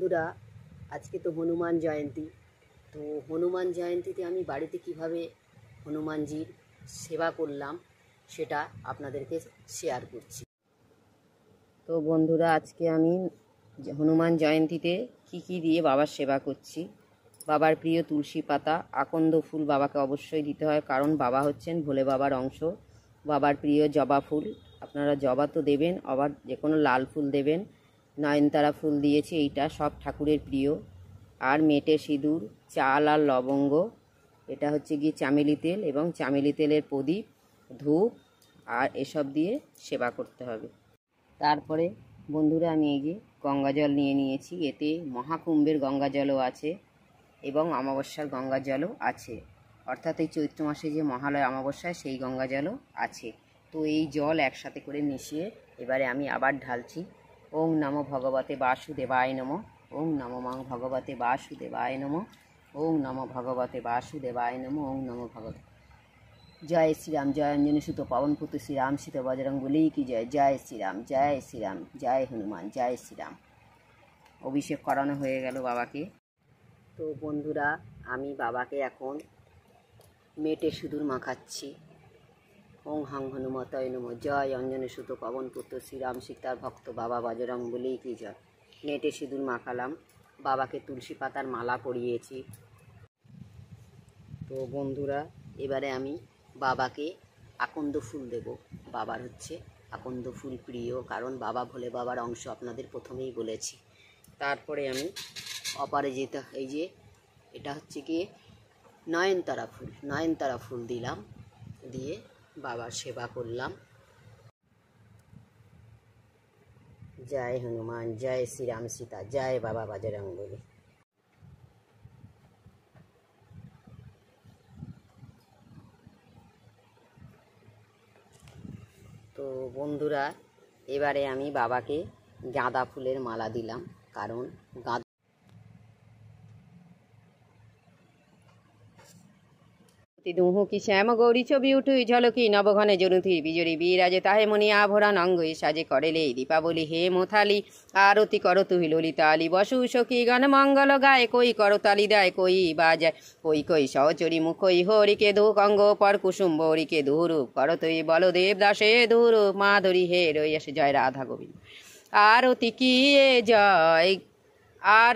বন্ধুরা, আজকে তো হনুমান জয়ন্তী। তো হনুমান জয়ন্তীতে আমি বাড়িতে কিভাবে হনুমানজির সেবা করলাম সেটা আপনাদেরকে শেয়ার করছি। তো বন্ধুরা, আজকে আমি হনুমান জয়ন্তীতে কি দিয়ে বাবার সেবা করছি। বাবার প্রিয় তুলসী পাতা, আকন্দ ফুল বাবাকে অবশ্যই দিতে হয়, কারণ বাবা হচ্ছেন ভোলে বাবার অংশ। বাবার প্রিয় জবা ফুল, আপনারা জবা তো দেবেন, আবার যে কোনো লাল ফুল দেবেন। নয়নতারা ফুল দিয়েছি, এইটা সব ঠাকুরের প্রিয়। আর মেটে সিঁদুর, চাল আর লবঙ্গ, এটা হচ্ছে গিয়ে চামেলি তেল এবং চামেলি তেলের প্রদীপ, ধূপ আর এসব দিয়ে সেবা করতে হবে। তারপরে বন্ধুরা, আমি এই যে গঙ্গা জল নিয়ে নিয়েছি, এতে মহাকুম্ভের গঙ্গা জলও আছে এবং অমাবস্যার গঙ্গা জলও আছে, অর্থাৎ এই চৈত্র মাসে যে মহালয় অমাবস্যায় সেই গঙ্গা জলও আছে। তো এই জল একসাথে করে মিশিয়ে এবারে আমি আবার ঢালছি। ওং নমো ভগবতে বাসুদেবায় নমঃ, ওং নমো মা ভগবতে বাসুদেবায় নমঃ, ওং নমো ভগবতে বাসুদেবায় নমঃ, ওং নমো ভগবতে। জয় শ্রীরাম, জয় অঞ্জনী সুত পবন পুত্র শ্রীরাম সীত বজরং বলি কি জয়। জয় শ্রীরাম, জয় শ্রীরাম, জয় হনুমান, জয় শ্রীরাম। অভিষেক করানো হয়ে গেল বাবাকে। তো বন্ধুরা, আমি বাবাকে এখন মেটে সিঁদুর মাখাচ্ছি। ওং হাং হনুমতায় নমঃ, জয় অঞ্জনী সুত পবন পুত্র শ্রীরাম সীতার ভক্ত বাবা বজরং বলি কি জয়। মেটে সিঁদুর মাখালাম, বাবাকে তুলসী পাতার মালা পরিয়েছি। তো বন্ধুরা, এবারে আমি বাবাকে আকন্দ ফুল দেব। বাবার হচ্ছে আকন্দ ফুল প্রিয়, কারণ বাবা ভোলে বাবার অংশ, আপনাদের প্রথমেই বলেছি। তারপরে আমি অপরাজিতা, এই যে এটা হচ্ছে কি নয়নতারা ফুল দিলাম, দিয়ে বাবার সেবা করলাম। জয় হনুমান, জয় শ্রীরাম সীতা, জয় বাবা বজরং বলি। তো বন্ধুরা, এবারে আমি বাবাকে গাঁদা ফুলের মালা দিলাম, কারণ গাঁদা দুহু কি শ্যাম গৌরী ছবি উঠুই ঝলকি নবঘনে জনুথি বিজরি বিরাজে তাহে মনি আভরণ অঙ্গই সাজে করেলে দীপাবলি হে মোথালি আরতি করো তুহি ললিতালি বসু সখী গণ মঙ্গল গায় কই করো তালি দেয় কই বাজায় কই কই সহচরি মুখই হরিকে ধুক অঙ্গ পর কুসুম বরিকে ধুরূপ করো তুই বলদেব দাসে ধুরূপ মাধুরী হে রইয়াসে। জয় রাধা গোবিন্দ। আরতি কি জয় আর